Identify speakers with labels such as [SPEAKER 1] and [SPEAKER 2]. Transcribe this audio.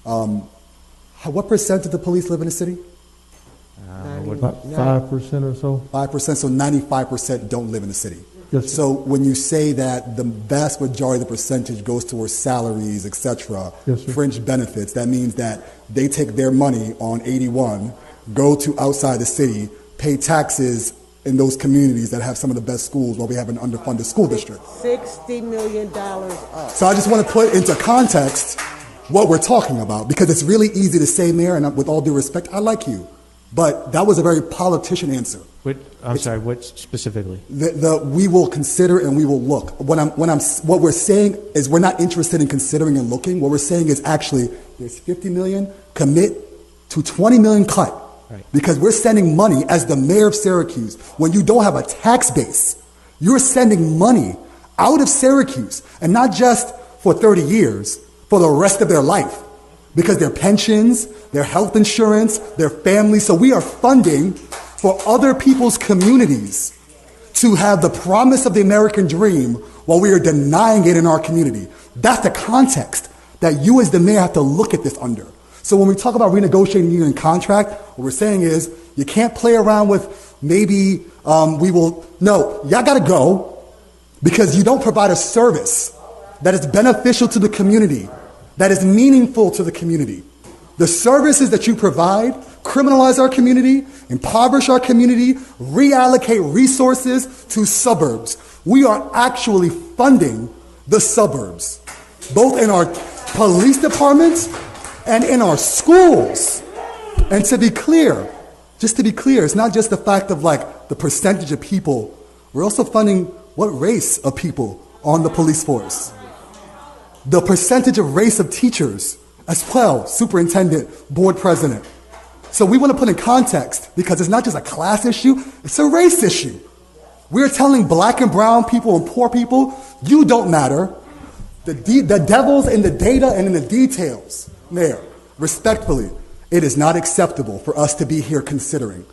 [SPEAKER 1] What percent of the police live in the city?
[SPEAKER 2] About 5% or so.
[SPEAKER 1] 5%, so 95% don't live in the city.
[SPEAKER 2] Yes, sir.
[SPEAKER 1] So when you say that the vast majority of the percentage goes towards salaries, etc.,
[SPEAKER 2] Yes, sir.
[SPEAKER 1] fringe benefits, that means that they take their money on 81, go to outside the city, pay taxes in those communities that have some of the best schools while we have an underfunded school district.
[SPEAKER 3] $60 million up.
[SPEAKER 1] So I just want to put into context what we're talking about, because it's really easy to say, Mayor, and with all due respect, I like you, but that was a very politician answer.
[SPEAKER 4] I'm sorry, what specifically?
[SPEAKER 1] We will consider and we will look. What we're saying is we're not interested in considering and looking. What we're saying is actually there's 50 million, commit to 20 million cut.
[SPEAKER 4] Right.
[SPEAKER 1] Because we're sending money as the mayor of Syracuse. When you don't have a tax base, you're sending money out of Syracuse, and not just for 30 years, for the rest of their life. Because their pensions, their health insurance, their families. So we are funding for other people's communities to have the promise of the American dream while we are denying it in our community. That's the context that you as the mayor have to look at this under. So when we talk about renegotiating union contract, what we're saying is you can't play around with maybe no, y'all gotta go because you don't provide a service that is beneficial to the community, that is meaningful to the community. The services that you provide criminalize our community, impoverish our community, reallocate resources to suburbs. We are actually funding the suburbs, both in our police departments and in our schools. And to be clear, it's not just the fact of like the percentage of people. We're also funding what race of people on the police force. The percentage of race of teachers as well, superintendent, board president. So we want to put in context because it's not just a class issue, it's a race issue. We're telling black and brown people and poor people, you don't matter. The devil's in the data and in the details. Mayor, respectfully, it is not acceptable for us to be here considering